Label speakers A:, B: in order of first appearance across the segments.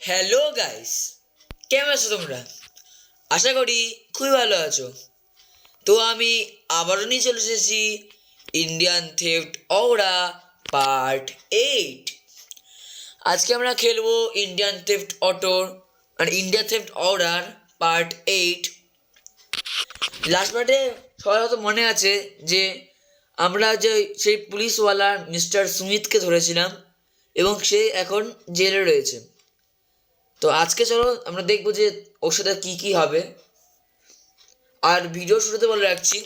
A: Hello guys, কেমন আছো তোমরা? আশা করি খুবই ভালো আছো। তো আমি আবারও নিয়ে চলে এসেছি ইন্ডিয়ান থেফট অওরা পার্ট 8। আজকে আমরা খেলবো ইন্ডিয়ান থেফট অটোর আর ইন্ডিয়া থেফট অওরার পার্ট 8। লাস্ট পার্টে সবার হয়তো মনে আছে যে আমরা যে সেই পুলিশওয়ালা মিস্টার সুমিতকে ধরেছিলাম এবং সে এখন জেলে রয়েছে। তো আজকে চলো আমরা দেখবো যে ওর সাথে কী কী হবে। আর ভিডিও শুরুতে বলে রাখছি,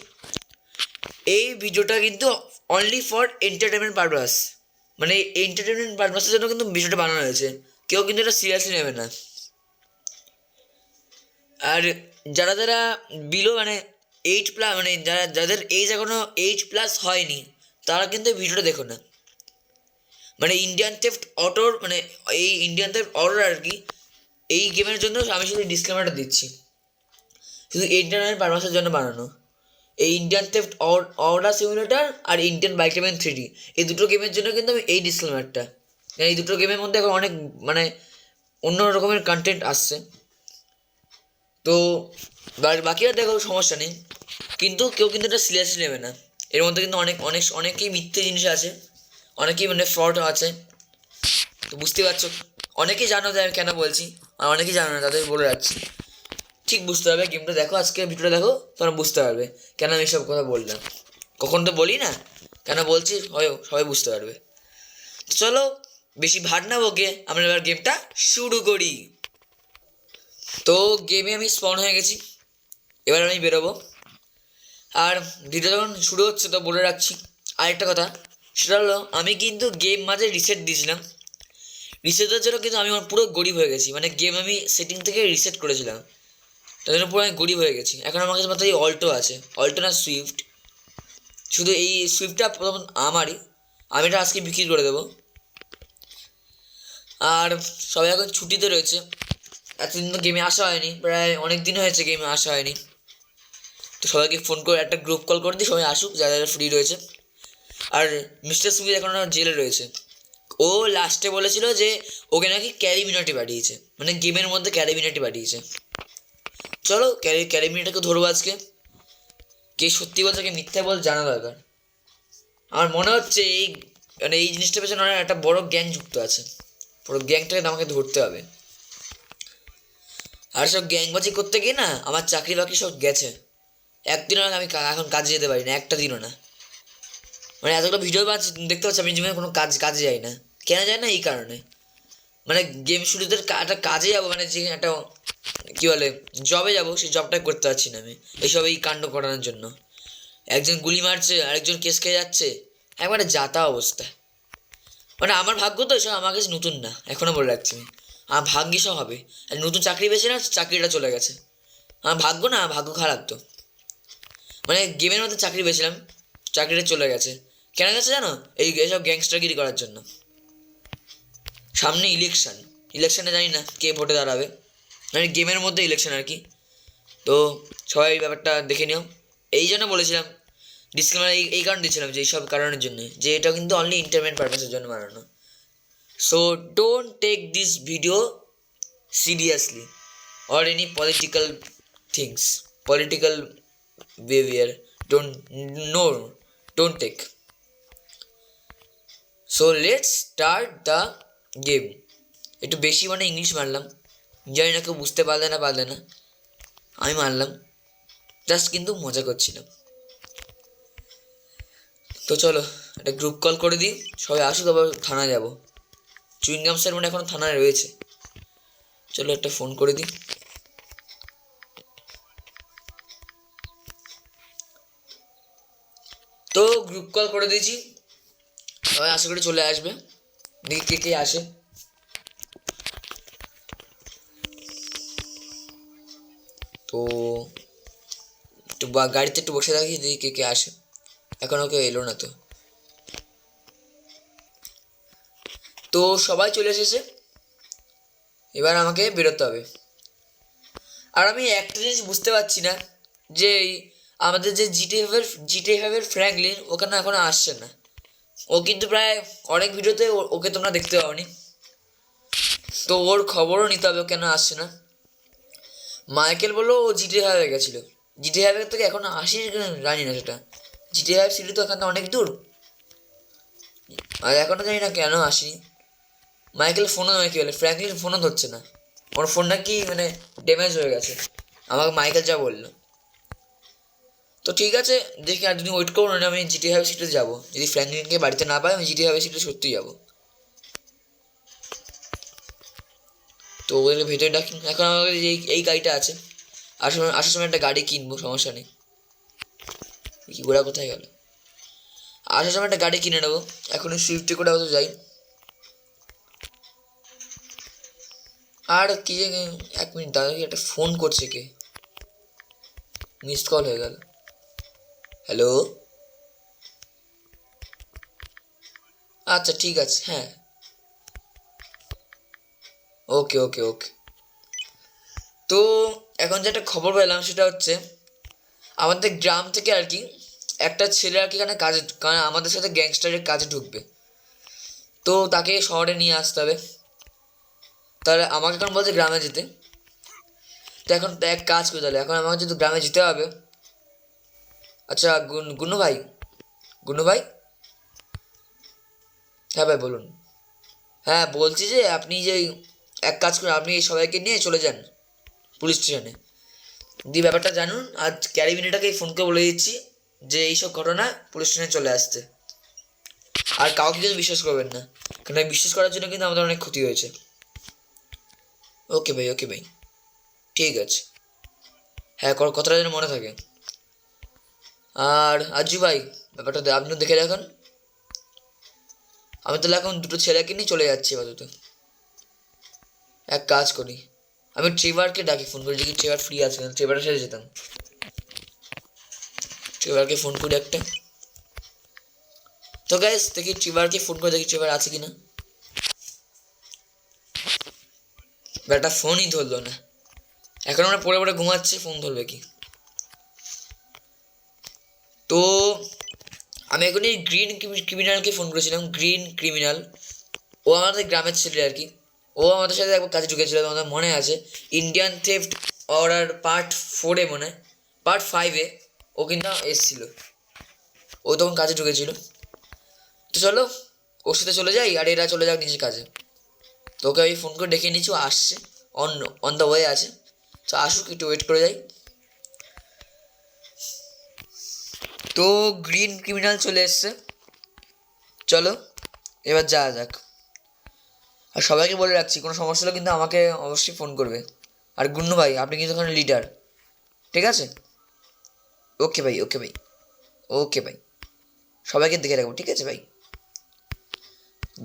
A: এই ভিডিওটা কিন্তু অনলি ফর এন্টারটেনমেন্ট পারপাস, মানে এন্টারটেনমেন্ট পারপাসের জন্য কিন্তু ভিডিওটা বানানো হয়েছে। কেউ কিন্তু এটা সিরিয়াসলি নেবে না। আর যারা যারা বিলো মানে 8+, মানে যাদের এজ এখনও 8+ হয়নি, তারা কিন্তু ভিডিওটা দেখো না। মানে ইন্ডিয়ান থেফট অটোর মানে এই ইন্ডিয়ান থেফট অটোর আর কি, এই গেমের জন্য আমি শুধু ডিসক্লেমারটা দিচ্ছি, শুধু এন্টারটেনমেন্ট পারপাসের জন্য বানানো। এই ইন্ডিয়ান থেফট অওরা সিমুলেটর আর ইন্ডিয়ান বাইক রেভেন 3D, এই দুটো গেমের জন্য কিন্তু আমি এই ডিসক্লেমারটা, এই দুটো গেমের মধ্যে এখন অনেক মানে অন্য রকমের কন্টেন্ট আসছে। তো বাকিরা দেখো সমস্যা নেই, কিন্তু কেউ কিন্তু এটা সিরিয়াসলি নেবে না। এর মধ্যে কিন্তু অনেকেই মিথ্যে জিনিস আছে, অনেকেই মানে ফ্রড আছে। তো বুঝতে পারছো, অনেকেই জানো যে আমি কেন বলছি, আর অনেকেই জানো না, তাদের বলে রাখছি। ঠিক বুঝতে হবে, গেমটা দেখো, আজকে ভিডিওটা দেখো, তোমরা বুঝতে পারবে কেন আমি সব কথা বললাম। কখন তো বলি না, কেন বলছি সবাই বুঝতে পারবে। চলো বেশি ভাট না বকে আমরা এবার গেমটা শুরু করি। তো গেমে আমি স্পন হয়ে গেছি, এবার আমি বেরোবো। আর ভিডিও যখন শুরু হচ্ছে তো বলে রাখছি আরেকটা কথা, সেটা হলো আমি কিন্তু গেম মাঝে রিসেট দিয়েছিলাম। রিসেটের জন্য কিন্তু আমি আমার পুরো গরিব হয়ে গেছি, মানে গেম আমি সেটিং থেকে রিসেট করেছিলাম, তার জন্য পুরো আমি গরিব হয়ে গেছি। এখন আমার কাছে মাত্র এই অল্টো আছে, অল্টো না সুইফট, শুধু এই সুইফটটা প্রথম আমারই, আমি এটা আজকে বিক্রি করে দেবো। আর সবাই এখন ছুটিতে রয়েছে, এতদিন তো গেমে আসা হয়নি, প্রায় অনেক দিন হয়েছে গেমে আসা হয়নি। তো সবাইকে ফোন করে একটা গ্রুপ কল করে দিই, সবাই আসুক যারা যারা ফ্রি রয়েছে। আর মিস্টার সুমিত এখন জেলে রয়েছে। ও লাস্টে বলেছিল যে ওকে নাকি ক্যারিমিনাটি পাঠিয়েছে, মানে গেমের মধ্যে ক্যারিমিনাটি পাঠিয়েছে। চলো ক্যারিমিনাটাকে ধরবো আজকে। কে সত্যি বলছে কে মিথ্যা বল জানা দরকার। আমার মনে হচ্ছে এই জিনিসটার পেছনে অনেক একটা বড় গ্যাং যুক্ত আছে, পুরো গ্যাংটাকে আমাকে ধরতে হবে। আর সব গ্যাংবাজি করতে গিয়ে না আমার চাকরি বাকরি সব গেছে। একদিনও আমি এখন কাজে যেতে পারি না, একটা দিনও না। মানে এতগুলো ভিডিও বানাচ্ছি, দেখতে পাচ্ছি আমি জীবনে কোনো কাজে যাই না। কেন যায় না এই কারণে, মানে গেম শুরুতে একটা কাজে যাবো, মানে যে একটা কী বলে জবে যাবো, সেই জবটাই করতে পারছি না আমি এইসব এই কাণ্ড করানোর জন্য। একজন গুলি মারছে, আরেকজন কেস খেয়ে যাচ্ছে, একবারে যাতা অবস্থা। মানে আমার ভাগ্য তো এসব আমার কাছে নতুন না, এখনও বলে রাখছি আমি, আমার ভাগ্যে সব হবে। আর নতুন চাকরি পেয়েছে না, চাকরিটা চলে গেছে। আমার ভাগ্য না, ভাগ্য খারাপ তো। মানে গেমের মধ্যে চাকরি পেয়েছিলাম, চাকরিটা চলে গেছে। কেন গেছে জানো? এইসব গ্যাংস্টারগিরি করার জন্য। সামনে ইলেকশনে জানি না কে ভোটে দাঁড়াবে, মানে গেমের মধ্যে ইলেকশন আর কি। তো সবাই ব্যাপারটা দেখে নিও। এই জন্য বলেছিলাম ডিসক্লেমার, এই কারণ দিয়েছিলাম যে এইসব কারণের জন্য, যে এটা কিন্তু অনলি এন্টারটেনমেন্ট পারপাসের জন্য বানানো। So don't take this video seriously or any political things, political behavior, don't, no, don't take. So let's start the game. একটু বেশি মানে ইংলিশ মারলাম, জানি না কেউ বুঝতে পারলে না, আমি মারলাম জাস্ট, কিন্তু মজা করছিলাম। তো চলো একটা গ্রুপ কল করে দিই, সবাই আসুক, আবার থানায় যাবো। চুইংগাম স্যার মানে এখনো থানায় রয়েছে, চলো একটা ফোন করে দিই। তো গ্রুপ কল করে দিয়েছি, সবাই আশা করি চলে আসবে। দেখি কে আসে। তো একটু গাড়িতে একটু বসে থাকি, দেখি কে আসে। এখনও কেউ এলো না। তো সবাই চলে এসেছে, এবার আমাকে বেরোতে হবে। আর আমি একটা জিনিস বুঝতে পারছি না, যে আমাদের যে জিটিএফের ফ্র্যাঙ্কলিন ওখানে এখনো আসছে না। ও কিন্তু প্রায় অনেক ভিডিওতে ওকে তোমরা দেখতে পাওনি। তো ওর খবরও নিতে হবে কেন আসছে না। মাইকেল বললো ও জিটি হাইওয়ে গেছিলো, জিটি হাইওয়ে থেকে এখন আসিস জানি না সেটা, জিটি হাইওয়ে সিটি তো এখান থেকে অনেক দূর, আর এখনও জানি না কেন আসিনি। মাইকেল ফোনও নয়, কি বলে ফ্র্যাঙ্কলিন ফোনও ধরছে না, ওর ফোনটা কি মানে ড্যামেজ হয়ে গেছে আমাকে মাইকেল যা বললো। তো ঠিক আছে, দেখি আর দুদিন ওয়েট করুন, আমি জিটি হাইওয়ে সিটিতে যাবো, যদি ফ্র্যাঙ্কলিনকে বাড়িতে না পাই আমি জিটি হাইওয়ে সিটিতে সত্যিই যাবো। তো ওদেরকে ভেতরে ডাকি, এখন আমাদের এই গাড়িটা আছে, আসার সময় একটা গাড়ি কিনবো, সমস্যা নেই। কি ঘোরা কোথায় গেল, আসার সময় একটা গাড়ি কিনে নেবো, এখন সুইফটে করে হয়তো যাই। আর কি যে, 1 মিনিট দাদা, কি একটা ফোন করছে, কে মিসড কল হয়ে গেল। হ্যালো, আচ্ছা ঠিক আছে, হ্যাঁ ওকে ওকে ওকে। তো এখন যেটা খবর পেলাম সেটা হচ্ছে আমাদের গ্রাম থেকে আর কি একটা ছেলে আর কি এখানে কাজে, কারণ আমাদের সাথে গ্যাংস্টারের কাজে ঢুকবে, তো তাকে শহরে নিয়ে আসতে হবে। তাহলে আমাকে এখন বলছে গ্রামে যেতে, তো এখন তো এক কাজ করে, তাহলে এখন আমাকে যদি গ্রামে যেতে হবে। আচ্ছা গুনু ভাই, গুনু ভাই, হ্যাঁ ভাই বলুন। হ্যাঁ বলছি যে আপনি যে এক কাজ করুন, আপনি এই সবাইকে নিয়ে চলে যান পুলিশ স্টেশনে, দিয়ে ব্যাপারটা জানুন, আজ ক্যারিবিনেটাকে ফোন করে বলে দিচ্ছি যে এইসব ঘটনা পুলিশ স্টেশনে চলে আসতে। আর কাউকে কিন্তু বিশ্বাস করবেন না, কারণ বিশ্বাস করার জন্য কিন্তু আমাদের অনেক ক্ষতি হয়েছে। ওকে ভাই, ওকে ভাই, ঠিক আছে, হ্যাঁ কথাটা যেন মনে থাকে। আর আজু ভাই, ব্যাপারটা আপনিও দেখে রাখুন। আমি তাহলে এখন দুটো ছেলেকে নিয়ে চলে যাচ্ছি আপাতত। এক কাজ করি, আমি ট্রেভারকে ডাকি, ফোন করি দেখি ট্রেভার ফ্রি আছে, ট্রেভারের সাথে যেতাম। ট্রেভারকে ফোন করি একটা। তো গাইস দেখি ট্রেভারকে ফোন করে দেখি ট্রেভার আছে কিনা। ব্যাটা ফোনই ধরলো না, এখন আমরা পড়ে পড়ে ঘুমাচ্ছি, ফোন ধরবে কি। তো আমি এখন এই গ্রিন ক্রিমিনালকে ফোন করেছিলাম, গ্রিন ক্রিমিনাল, ও আমাদের গ্রামের ছেলে আর কি, ও আমাদের সাথে একবার কাজে ঢুকেছিল, আমাদের মনে আছে, ইন্ডিয়ান থেফট অর্ডার পার্ট 4-এ মনে হয়, পার্ট 5-এ ও কিন্তু এসছিল, ও তখন কাজে ঢুকেছিল। তো চলো ওর সাথে চলে যাই, আর এরা চলে যাক নিজের কাজে। তো ওকে আমি ফোন করে ডেকে নিচ্ছি, ও আসছে, অন অন দ্য ওয়ে আছে, তো আসুক, একটু ওয়েট করে যাই। তো গ্রিন ক্রিমিনাল চলে এসছে, চলো এবার যাওয়া যাক। আর সবাইকে বলে রাখছি, কোনো সমস্যা হলে কিন্তু আমাকে অবশ্যই ফোন করবে। আর গুন্নু ভাই, আপনি কিন্তু ওখানে লিডার, ঠিক আছে? ওকে ভাই, ওকে ভাই, ওকে ভাই, সবাইকে দেখে রাখবো, ঠিক আছে ভাই?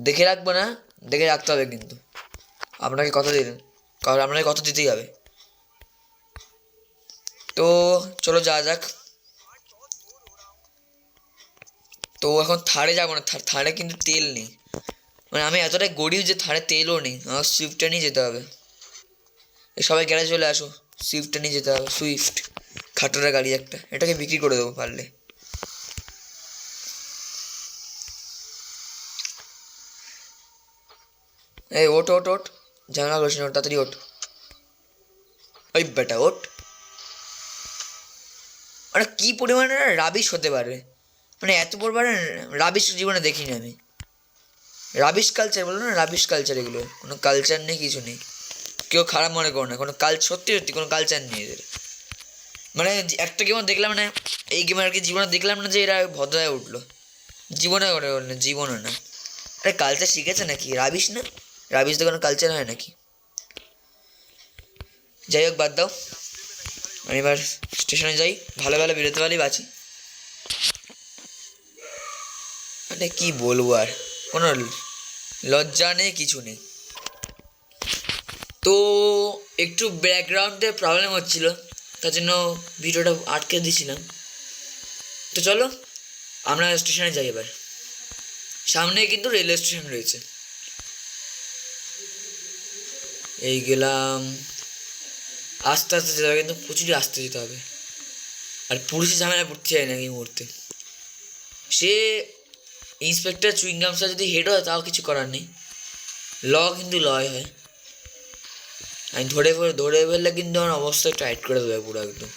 A: দেখে রাখবো না, দেখে রাখতে হবে কিন্তু, আপনাকে কথা দিলেন, কারণ আপনাকে কথা দিতেই হবে। তো চলো যাওয়া যাক। তো এখন থারে যাবো না, থারে কিন্তু তেল নেই, মানে আমি এতটাই গরিব যে থারে তেলও নেই, আমার সুইফটটা নিয়ে যেতে হবে। সবাই গ্যারেজ চলে আসো, সুইফটটা নিয়ে যেতে হবে, সুইফট খাটোরা গাড়ি একটা, এটাকে বিক্রি করে দেবো পারলে। এই ওট ওট ওট, ঝামেলা করিস না, তাড়াতাড়ি ওট, ওই বেটা ওট। মানে কী পরিমাণে রাবিশ হতে পারে, মানে এত পরিমাণে রাবিশ জীবনে দেখিনি আমি। রাবিশ কালচার বলো না, রাবিশ কালচার, এগুলো কোনো কালচার নেই, কিছু নেই। কেউ খারাপ মনে করো না, কোনো সত্যি সত্যি কোনো কালচার নেই এদের। মানে একটা গেমও দেখলাম না, এই গেমে আর কি জীবনে দেখলাম না যে এরা ভদ্র হয়ে উঠলো, জীবনে করে না, জীবনে না। আরে কালচার শিখেছে নাকি, রাবিশ না, রাবিশ তো কোনো কালচার হয় নাকি। যাই হোক বাদ দাও, আমি এবার স্টেশনে যাই, ভালো ভালো বেরোতে পারি বাঁচি। মানে কি বলবো, আর কোনো লজ্জা নেই, কিছু নেই। তো একটু ব্যাকগ্রাউন্ডে প্রবলেম হচ্ছিলো, তার জন্য ভিডিওটা আটকে দিয়েছিলাম। তো চলো আমরা স্টেশনে যাই এবার, সামনে কিন্তু রেলওয়ে স্টেশন রয়েছে। এই গেলাম, আস্তে আস্তে যেতে হবে, কিন্তু প্রচুরই আস্তে যেতে হবে, আর পুলিশের ঝামেলা পড়তে চাই না এই মুহূর্তে। সে ইন্সপেক্টর চুইংগামসা যদি হেড হয় তাও কিছু করার নেই, ল কিন্তু লয় হয়। আমি ধরে ফেললে কিন্তু আমার অবস্থা টাইট করে দেবে পুরো একদম।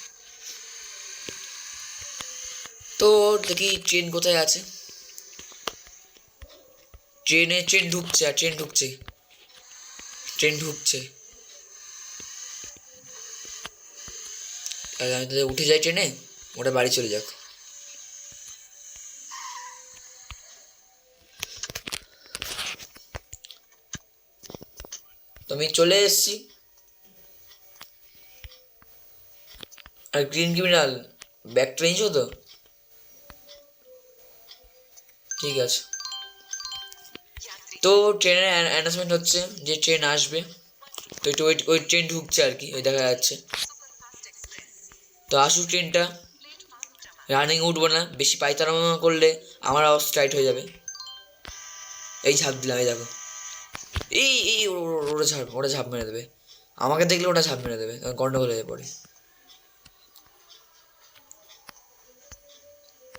A: তো দেখি ট্রেন কোথায় আছে। ট্রেন ঢুকছে আর ট্রেন ঢুকছে। আর আমি তাদের উঠে যাই ট্রেনে, ওটা বাড়ি চলে যাক। তো আমি চলে এসেছি। আর গ্রিন ক্রিমিনাল ব্যাগটা নিয়েছো তো? ঠিক আছে। তো ট্রেনের অ্যানাউন্সমেন্ট হচ্ছে যে ট্রেন আসবে। তো একটু ওই ট্রেন ঢুকছে আর কি, ওই দেখা যাচ্ছে। তো আসুক ট্রেনটা। রানিং উঠবো না, বেশি পাইতারামা করলে আমার অবস্থা টাইট হয়ে যাবে। এই ঝাঁপ দিলাম, এই দেখো। এই ওটা ঝাঁপ মেরে দেবে, আমাকে দেখলে ওটা ঝাঁপ মেরে দেবে, গন্ডগোল হয়ে পড়ে।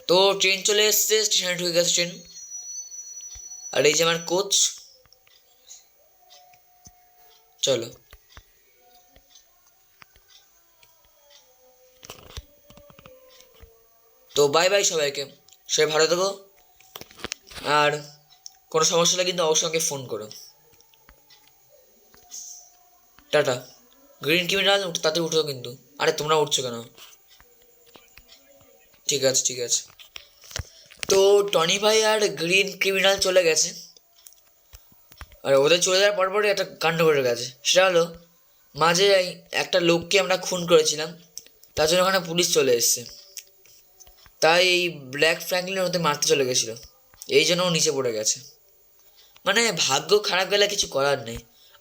A: তো ট্রেন চলে এসছে, স্টেশনে ঢুকে গেছে ট্রেন। আর এই যে আমার কোচ। চলো। তো বাই বাই সবাইকে, সবাই ভালো থেকো। আর কোনো সমস্যা হলে কিন্তু অবশ্যই আমাকে ফোন করো। টাটা। গ্রিন ক্রিমিনাল তাতে উঠো কিন্তু। আরে তোমরা উঠছো কেন? ঠিক আছে। তো টনি ভাই আর গ্রিন ক্রিমিনাল চলে গেছে। আর ওদের চলে যাওয়ার পরপরই একটা কাণ্ড ঘটে গেছে। সেটা হলো, মাঝে একটা লোককে আমরা খুন করেছিলাম, তার জন্য ওখানে পুলিশ চলে এসছে। তাই এই ব্ল্যাক ফ্র্যাঙ্কলিন ওদের মারতে চলে গেছিলো, এই জন্য ও নিচে পড়ে গেছে। মানে ভাগ্য খারাপ গেলে কিছু করার নেই।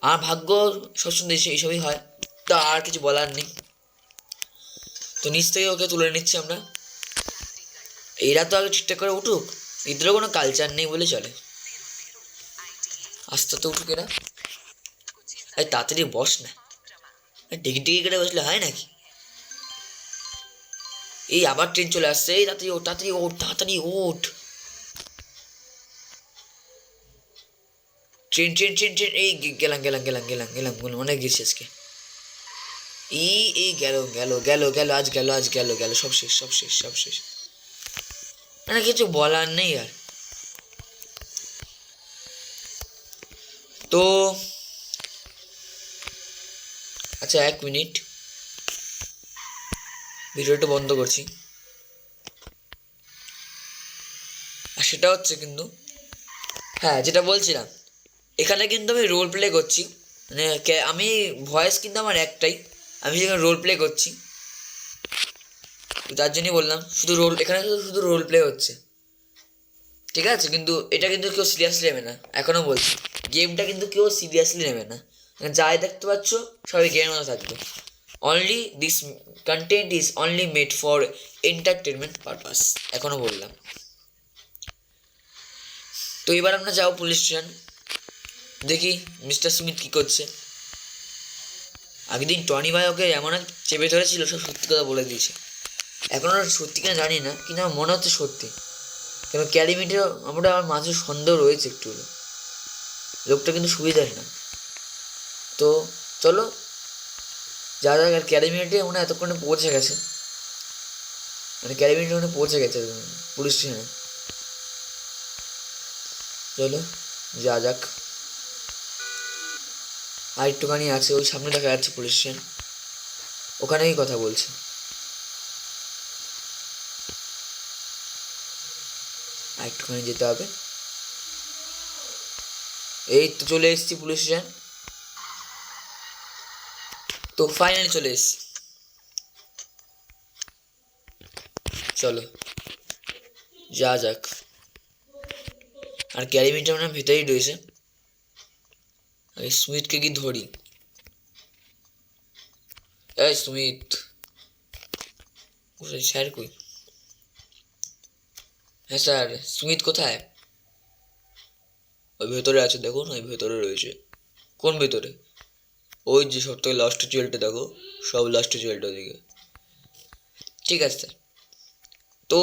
A: আর ভাগ্য সবসময় এইসবই হয়, তো আর কিছু বলার নেই। তো নিচ থেকে ওকে তুলে নিচ্ছি আমরা। এরা তো আগে ঠিকঠাক করে উঠুক, এদেরও কোনো কালচার নেই বলে চলে। আস্তে আস্তে উঠুক এরা। এই তাড়াতাড়ি বস না, ডিগি করে বসলে হয় নাকি? এই আবার ট্রেন চলে আসছে, এই তাড়াতাড়ি ওঠ। ট্রেন এই গেলাম অনেক গেছি আজকে। এই গেল আজ গেল সব শেষ। মানে কিছু বলার নেই আর। তো আচ্ছা 1 মিনিট, ভিডিওটা বন্ধ করছি। আর সেটা হচ্ছে কিন্তু, হ্যাঁ যেটা বলছিলাম, এখানে কিন্তু আমি রোল প্লে করছি। মানে আমি ভয়েস কিন্তু আমার একটাই, আমি যেখানে রোল প্লে করছি, তার জন্যই বললাম এখানে শুধু রোল প্লে হচ্ছে, ঠিক আছে? কিন্তু এটা কিন্তু কেউ সিরিয়াসলি নেবে না, এখনও বলছি। গেমটা কিন্তু কেউ সিরিয়াসলি নেবে না, যাই দেখতে পাচ্ছ সবাই গেমের মতো থাকবে। Only this content is only made for entertainment purpose, এখনও বললাম। তো এবার আমরা যাও পুলিশ স্টেশন, দেখি মিস্টার সুমিত কী করছে। আগের দিন টনি ভাই ওকে এমন এক চেপে ধরেছিল, সব সত্যি কথা বলে দিয়েছে। এখন আর সত্যি কিনা জানি না, কিন্তু আমার মনে হচ্ছে সত্যি। কেন ক্যারিমিটে আমার মাঝে সন্দেহ রয়েছে একটু হলো, লোকটা কিন্তু সুবিধার না। তো চলো যা যাক। আর ক্যারিমিটে মনে এতক্ষণে পৌঁছে গেছে, মানে ক্যারিমিটে মনে পৌঁছে গেছে পুলিশ স্টেশনে। চলো যা যাক। আর একটুখানি আছে, ওই সামনে দেখা যাচ্ছে পুলিশ স্টেশন, ওখানেই কথা বলছে। আর একটুখানি যেতে হবে। এই তো চলে এসেছি পুলিশ স্টেশন। তো ফাইনালি চলে এসেছি, চলো যা যাক। আর ক্যারিমিটা মানে ভেতরেই রয়েছে। এই সুমিতকে কি ধরি? এই সুমিত, স্যার কই? হ্যাঁ স্যার, সুমিত কোথায়? ওই ভেতরে আছে, দেখুন ওই ভেতরে রয়েছে। কোন ভেতরে? ওই যে সব থেকে লাস্টের চেয়ারটা দেখো, সব লাস্টের চেয়ারটা দিকে। ঠিক আছে স্যার। তো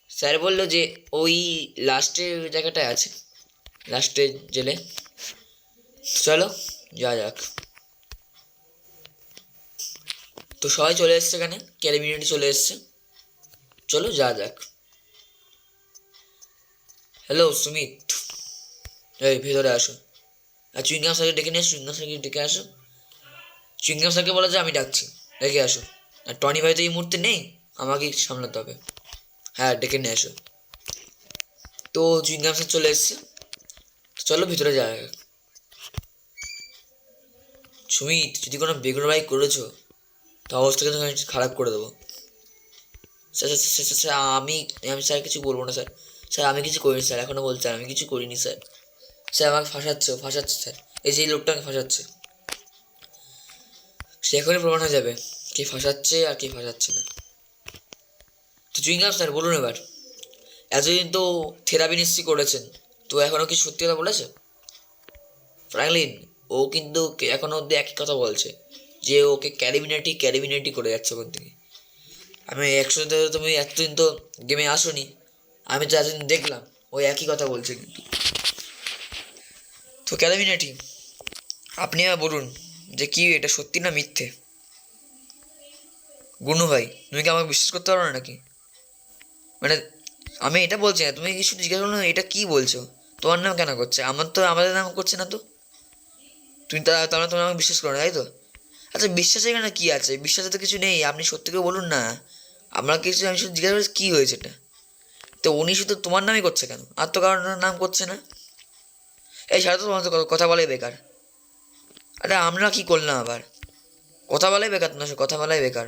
A: স্যার বললো যে ওই লাস্টের জায়গাটায় আছে, লাস্টের জেলে। চলো যা যাক। তো সবাই চলে এসছে, এখানে ক্যারিমিনেটি চলে এসছে। চলো যা যাক। হ্যালো সুমিত, এই ভেতরে আসো। আর চুইংগাম স্যারকে ডেকে নিয়ে আসো, চুইংগাম স্যারকে ডেকে আসো। চুইংগাম স্যারকে বলা যে আমি ডাকছি, ডেকে আসো। আর টনি ভাই তো এই মুহূর্তে নেই, আমাকেই সামলাতে হবে। হ্যাঁ ডেকে নিয়ে আসো। তো চুইংগাম স্যার চলে এসছে, চলো ভিতরে যাওয়া যাক। সুমিত, যদি কোনো বেগুনবাই করেছো তো অবস্থা কিন্তু আমি খারাপ করে দেবো। Sir sir sir sir, sir আমি আমি স্যার কিছু বলবো না স্যার। স্যার আমি কিছু করিনি স্যার, এখনও বলছে আমি কিছু করিনি স্যার। স্যার আমাকে ফাঁসাচ্ছে স্যার, এই যে এই লোকটাকে ফাঁসাচ্ছে। সে এখনই প্রমাণ হয়ে যাবে কে ফাঁসাচ্ছে আর কে ফাঁসাচ্ছে না। তো চুইংগাম স্যার বলুন এবার, এতদিন তো থেরাপি নিশ্চয়ই করেছেন, তো এখনও কি সত্যি কথা বলেছে? ফ্র্যাঙ্কলিন, ও কিন্তু এখনো অব্দি একই কথা বলছে যে ওকে ক্যারিমিনেটি করে যাচ্ছে ওখান থেকে। আমি একসাথে, তুমি এতদিন তো গেমে আসোনি, আমি তো এতদিন দেখলাম ওই একই কথা বলছে কিন্তু। তো ক্যারিমিনেটি, আপনি এবার বলুন যে কি এটা সত্যি না মিথ্যে? গুনু ভাই, তুমি কি আমাকে বিশ্বাস করতে পারো না নাকি? মানে আমি এটা বলছি না, তুমি কিছু জিজ্ঞাসা করো না, এটা কি বলছো? তোমার নাম কেন করছে? আমার তো আমাদের নাম করছে না তো। তুমি তার মানে তুমি আমাকে বিশ্বাস করো না, তাই তো? আচ্ছা বিশ্বাসের এখানে কী আছে? বিশ্বাসে তো কিছু নেই, আপনি সত্যি করে বলুন না। আমরা কিছু, আমি শুধু জিজ্ঞাসা করছি কী হয়েছে এটা। তো উনি শুধু তোমার নামই করছে কেন, আর তো কারোর নাম করছে না? এই সারা তো তোমার তো কথা বলাই বেকার। আরে আমরা কি করলাম আবার? কথা বলাই বেকার, তোমার সাথে কথা বলাই বেকার।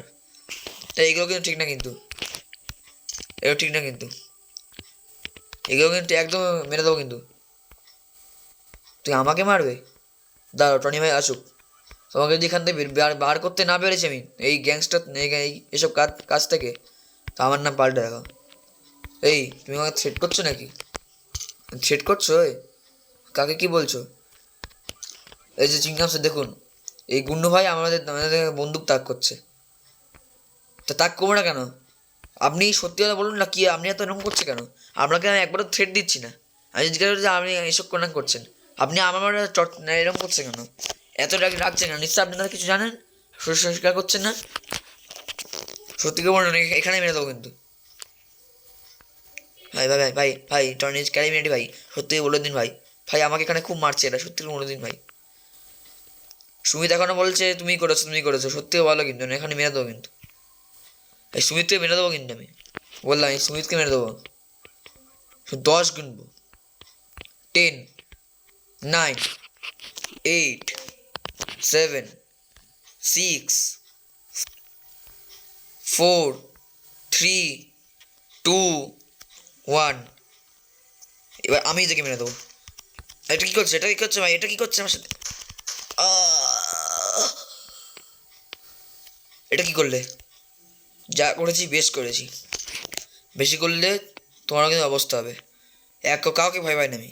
A: তাই এগুলো কিন্তু ঠিক না কিন্তু, এগুলো ঠিক না কিন্তু, এগুলো কিন্তু একদম মেনে দেবো কিন্তু। তুই আমাকে মারবে? দাঁড়াও টনি ভাই আসুক, তোমাকে যদি এখান থেকে বার করতে না পেরেছি আমি এই গ্যাংস্টার এইসব কাজ থেকে, তো আমার নাম পাল্টে রাখো। এই তুমি আমাকে থ্রেট করছো নাকি? থ্রেট করছো? ওই কাকে কি বলছো? এই যে চিংগাম স্যার দেখুন, এই গুন্ডু ভাই আমাদের আমাদের বন্দুক তাক করছে। তা তাক করবো না কেন? আপনি সত্যি কথা বলুন না, কি আপনি এত এরকম করছে কেন? আপনাকে আমি একবারও থ্রেট দিচ্ছি না, আমি জিজ্ঞাসা করছি আপনি এসব কোনা করছেন। আপনি আমার চট এরকম করছেন কেন? এত রাখছেন কেন? নিশ্চয় আপনারা কিছু জানেন, স্বীকার করছেন না। সত্যি করে বলুন, এখানে মেরে দেবো কিন্তু। ভাই ভাই ভাই ভাই ভাই টর্নিজ ক্যারিমিনেটি ভাই, সত্যি বলে দিন ভাই। ভাই আমাকে এখানে খুব মারছে, এটা সত্যি বলে দিন ভাই। সুমিত এখনো বলছে তুমি করেছো, সত্যি বলো কিন্তু, এখানে মেরে দেবো কিন্তু। এই সুমিতকে মেরে দেবো কিন্তু, আমি বললাম এই সুমিতকে মেরে দেবো। 10 গুনবো, 10, 9, 8, 7, 6, 4, 3, 2, 1। এবার আমি এটাকে মেরে দেবো। এটা কি করছে, এটা কি করছে ভাই, এটা কি করছে আমার সাথে? এটা কি করলে? যা করেছি বেশ করেছি, বেশি করলে তোমারও কিন্তু অবস্থা হবে। কাউকে ভয় পাই না আমি।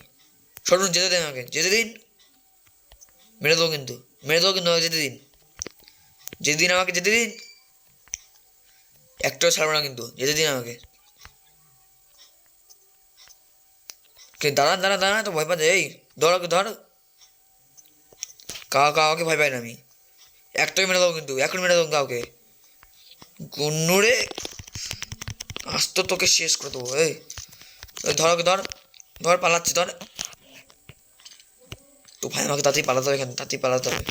A: সরুন, যেতে দিন আমাকে, যেতে দিন। মেরে দেবো কিন্তু, মেরে দেবো কিন্তু, যেতে দিন, যেতে দিন আমাকে, যেতে দিন। একটাও ছাড়বো না কিন্তু, যেতে দিন আমাকে। দাঁড়ান দাঁড়ান দাঁড়ান, তো ভয় পাচ্ছে। এই ধর ওকে ধর। কাউকে ভয় পাই না আমি। একটাই মেরে দেবো কিন্তু, এখন মেরে দেবো কাউকে। গুন্নুরে আস্ত তোকে শেষ করে দেবো। এই ধর ওকে ধর, ধর পালাচ্ছি ধর। তো ভাই আমাকে তাড়াতাড়ি পালাতে হবে, এখানে তাড়াতাড়ি পালাতে হবে।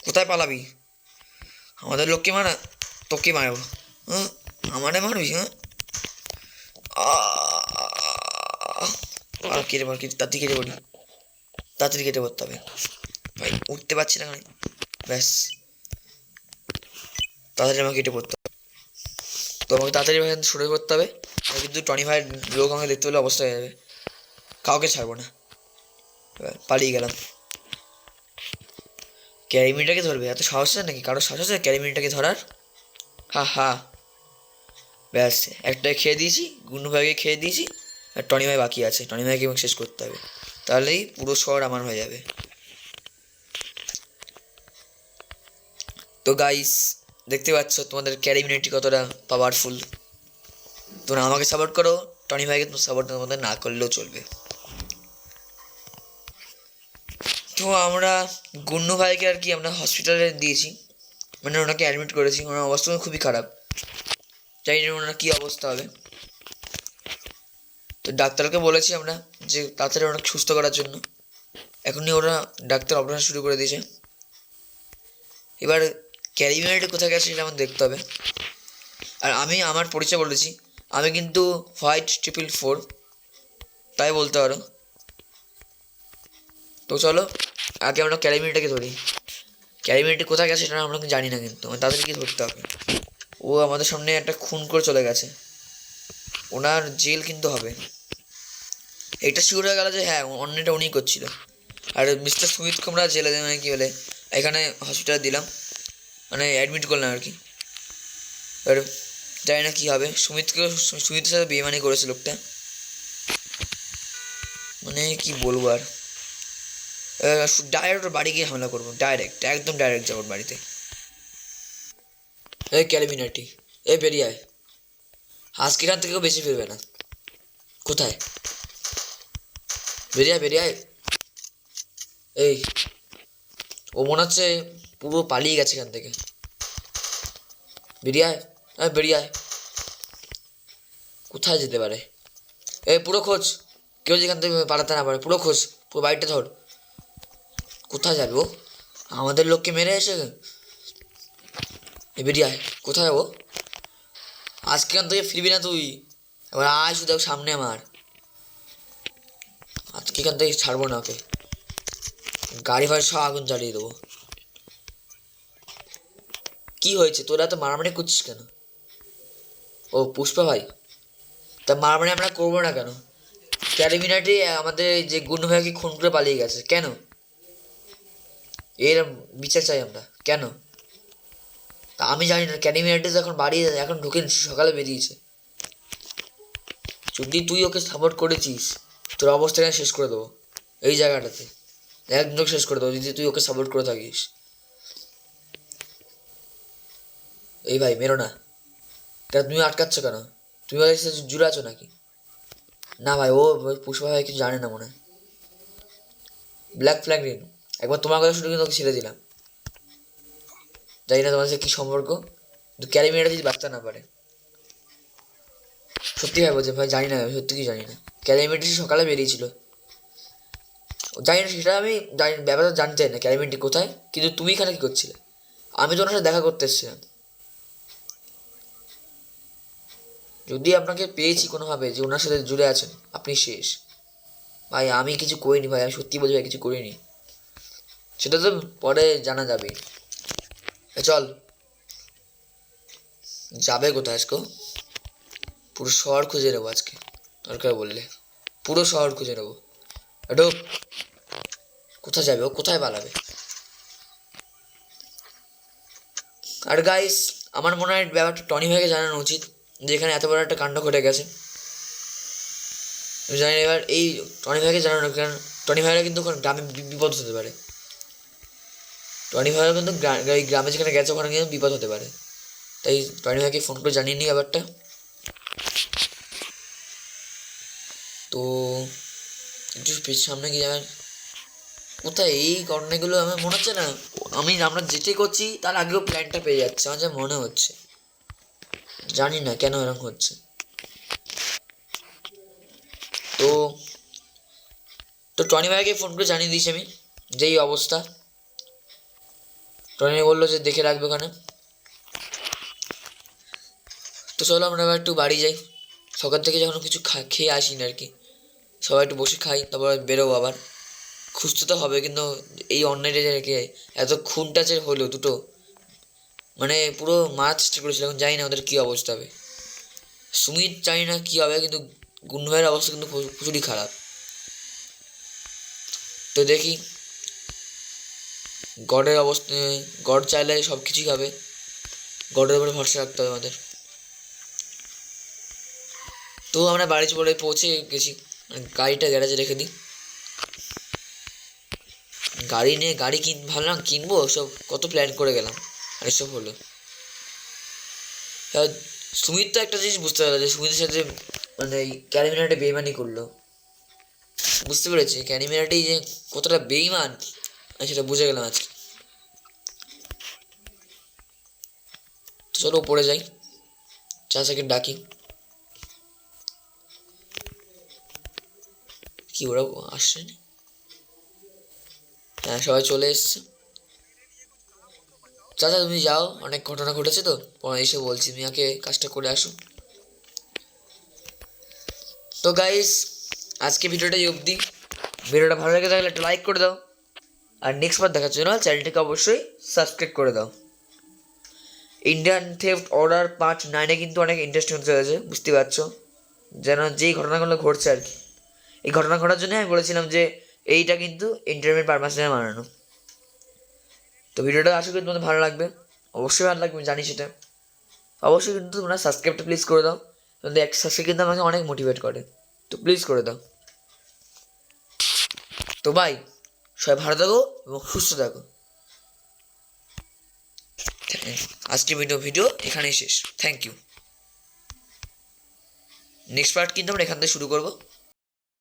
A: কোথায় পালাবি? আমাদের লোককে মারা, তোকে মারবো। হ্যাঁ আমারে মারবি? হ্যাঁ আর কেটে পড়, তাড়াতাড়ি কেটে পড়ি, তাড়াতাড়ি কেটে পড়তে হবে। ভাই উঠতে পারছি না, ব্যাস তাড়াতাড়ি আমাকে কেটে পড়তে হবে। তো আমাকে তাড়াতাড়ি সরে করতে হবে, কিন্তু টনি ভাইয়ের লোক আমাকে দেখতে পেলে অবস্থা হয়ে যাবে। কাউকে ছাড়বো না, এবার পালিয়ে গেলাম। ক্যারিমিনটাকে ধরবে? এত সাহস আছে নাকি কারো? সাহস আছে ক্যারিমিনটাকে ধরার? হা হা, ব্যাস একটাই খেয়ে দিয়েছি, গুন্ডু ভাইকে খেয়ে দিয়েছি, আর টনি ভাই বাকি আছে। টনি ভাইকে এবং শেষ করতে হবে, তাহলেই পুরো শহর আমার হয়ে যাবে। তো গাইস, দেখতে পাচ্ছ তোমাদের ক্যারিমিনেটি কতটা পাওয়ারফুল। তোমরা আমাকে সাপোর্ট করো, টনি ভাইকে তোমার সাপোর্ট তোমাদের না করলেও চলবে। তো আমরা গুন্ডু ভাইকে আর কি আমরা হসপিটালে দিয়েছি, মানে ওনাকে অ্যাডমিট করেছি, ওনার অবস্থা খুবই খারাপ, জানি না ওনার কী অবস্থা হবে। তো ডাক্তারকে বলেছি আমরা যে তাড়াতাড়ি ওনাকে সুস্থ করার জন্য। এখনই ওরা ডাক্তার অপারেশন শুরু করে দিয়েছে। এবার ক্যারিমিনাটি কোথায় গেছে সেটা আমার দেখতে হবে। আর আমি আমার পরিচয় বলেছি, আমি কিন্তু হোয়াইট 444, তাই বলতে পারো। তো চলো আগে আমরা ক্যারিমিনাটাকে ধরি। ক্যারিমিনাটি কোথায় গেছে সেটা আমরা জানি না, কিন্তু তাদেরকে ধরতে হবে। ও আমাদের সামনে একটা খুন করে চলে গেছে, ওনার জেল কিন্তু হবে। এটা শিওর হয়ে গেল যে হ্যাঁ অন্যটা উনিই করছিল। আর মিস্টার সুমিতকে আমরা জেলে মানে কী বলে এখানে হসপিটালে দিলাম, মানে অ্যাডমিট করলাম আর কি। এবার জানি না কী হবে। সুমিতের সাথে বেইমানি করেছে লোকটা, মানে কি বলবো আর। ডাইরেক্ট ওর বাড়ি গিয়ে হামলা করবো, একদম ডাইরেক্ট যাবো ওর বাড়িতে। এই ক্যারিমিনাটি, এই বেরিয়ে আয়, আজকে এখান থেকেও বেশি ফিরবে না। কোথায়? বেরিয়ে আয়। এই ও মনে হচ্ছে পুরো পালিয়ে গেছে এখান থেকে। বেরিয়ে আয়। কোথায় যেতে পারে? পুরো খোঁজ, কেউ যেখান থেকে পালাতে না পারে, পুরো খোঁজ, পুরো বাড়িটা ধর। কোথায় যাবে ও? আমাদের লোককে মেরে এসে। বেরিয়ে আয়। কোথায় ও? আজকে এখান থেকে ফিরবি না তুই। এবার আয় শুধু সামনে আমার। আজকে এখান থেকে ছাড়বো না ওকে, গাড়ি ফাড়ি সব আগুন জ্বালিয়ে দেবো। কি হয়েছে তোরা তো মারামারি করছিস কেন? ও পুষ্পা ভাই, তা মারামারি আমরা করবো না কেন? ক্যারিমিনাটি আমাদের যে গুন্ডু ভাইকে খুন করে পালিয়ে গেছে কেন? এর বিচার চাই আমরা। কেন? তা আমি জানি না। ক্যারিমিনাটি তো এখন বাড়ি এখন ঢুকেন, সকালে বেরিয়েছে। যদি তুই ওকে সাপোর্ট করেছিস তোর অবস্থাটা শেষ করে দেবো এই জায়গাটাতে, একদম শেষ করে দেবো যদি তুই ওকে সাপোর্ট করে থাকিস। এই ভাই মেরো না। কেন তুমি আটকাচ্ছ কেন? তুমি ওদের সাথে জুড়ে আছো নাকি? না ভাই, ও পুষ্পা ভাই কিছু জানে না মনে হয়। ব্ল্যাক ফ্ল্যাগ নিন, একবার তোমার কথা শুনে কিন্তু ওকে ছেড়ে দিলাম। জানি না তোমার সাথে কী সম্পর্ক, কিন্তু ক্যারিমিনাটা যদি বাঁচতে না পারে। সত্যি ভাই বলছে ভাই, জানি না, আমি সত্যি কি জানি না। ক্যারিমিনাটি সকালে বেরিয়েছিল, জানি না সেটা আমি জানি, ব্যাপারটা জানতে চাই না ক্যারিমিনাটি কোথায়। কিন্তু তুমি এখানে কী করছিলে? আমি তো ওনার সাথে দেখা করতে এসেছিলাম। যদি আপনাকে পেয়েছি কোনোভাবে যে ওনার সাথে জুড়ে আছেন, আপনি শেষ ভাই। আমি কিছু করিনি ভাই, আমি সত্যি বলছি ভাই, কিছু করিনি। সেটা তো পরে জানা যাবে। চল। যাবে কোথায় আজকে? পুরো শহর খুঁজে নেবো আজকে, দরকার বললে পুরো শহর খুঁজে নেবো। ঢোক। কোথায় যাবে ও? কোথায় পালাবে? আর গাইস, আমার মনে হয় ব্যাপারটা টনি ভাইকে জানানো উচিত যে এখানে এত বড় একটা কাণ্ড ঘটে গেছে। আমি জানি এবার এই টনি ভাইকে জানানো, কারণ টনি ভাইরা কিন্তু গ্রামে বিপদ হতে পারে। টনি ভাইরা কিন্তু এই গ্রামে যেখানে গেছে ওখানে কিন্তু বিপদ হতে পারে। তাই টনি ভাইকে ফোন করে জানিয়ে নিই ব্যাপারটা। তো একটু সামনে গিয়ে যাবেন। কোথায় এই ঘটনাগুলো আমার মনে হচ্ছে না আমরা যেটাই করছি তার আগেও প্ল্যানটা পেয়ে যাচ্ছে, আমার যা মনে হচ্ছে। জানি না কেন এরকম হচ্ছে। তো তো টনি ভাইকে ফোন করে জানিয়ে দিয়েছি আমি যে এই অবস্থা। টনি বললো যে দেখে রাখবে ওখানে। তো চলো আমরা এবার একটু বাড়ি যাই। সকাল থেকে যখন কিছু খেয়ে আসি না আর কি, সবাই একটু বসে খাই, তারপর বেরোবো আবার। খুঁজতে তো হবে, কিন্তু এই অন্যায়টা রেখে এত খুনটা যে হলো দুটো, মানে পুরো মারার চেষ্টা করেছিল। এখন জানি না ওদের কী অবস্থা হবে। সুমিত জানি না কী হবে, কিন্তু গুন্ডু ভাইয়ের অবস্থা কিন্তু প্রচুরই খারাপ। তো দেখি, গডের অবস্থা, গড চাইলে সব কিছুই হবে। গডের উপরে ভরসা রাখতে হবে আমাদের। তো আমরা বাড়ি পৌঁছে গেছি, গাড়িটা গ্যারেজে রেখে দিই। গাড়ি ভাবলাম কিনবো, সব কত প্ল্যান করে গেলাম আর এসব হলো। সুমিত তো একটা জিনিস বুঝতে পারলো যে সুমিতের সাথে মানে ক্যারিমিনাটি বেইমানি করলো। বুঝতে পেরেছি ক্যারিমিনাটি যে কতটা বেইমান সেটা বুঝে গেলাম আজকে। চলো উপরে যাই, চাচাকে ডাকি। কি ওরা আসছে না? হ্যাঁ, সবাই চলে এসছে। চাচা তুমি যাও, অনেক ঘটনা ঘটেছে তো, পরে এসে বলছি, মিয়াকে কাজটা করে আসো। তো গাইস, আজকে ভিডিওটা এই অবধি। ভিডিওটা ভালো লেগে থাকলে একটা লাইক করে দাও, আর নেক্সট বার দেখার জন্য চ্যানেলটিকে অবশ্যই সাবস্ক্রাইব করে দাও। ইন্ডিয়ান থেফট অর্ডার পার্ট 9 কিন্তু অনেক ইন্টারেস্টিং হতে চলেছে, বুঝতে পারছো, যেন যেই ঘটনাগুলো ঘটছে আর কি। এই ঘটনা ঘটার জন্য আমি বলেছিলাম যে এইটা কিন্তু এন্টারটেনমেন্ট পারপাস নিয়ে বানানো। তো ভিডিওটা আশা করি তোমাদের ভালো লাগবে, অবশ্যই ভালো লাগবে, আমি জানি সেটা। অবশ্যই কিন্তু তোমরা সাবস্ক্রাইবটা প্লিজ করে দাও, তোমাদের এক সাবস্ক্রাইব কিন্তু আমাকে অনেক মোটিভেট করে, তো প্লিজ করে দাও। তো বাই, সবাই ভালো থাকো এবং সুস্থ থাকো। আজকের ভিডিও এখানেই শেষ। Thank you. নেক্সট পার্ট কিন্তু আমরা এখান থেকে শুরু করবো।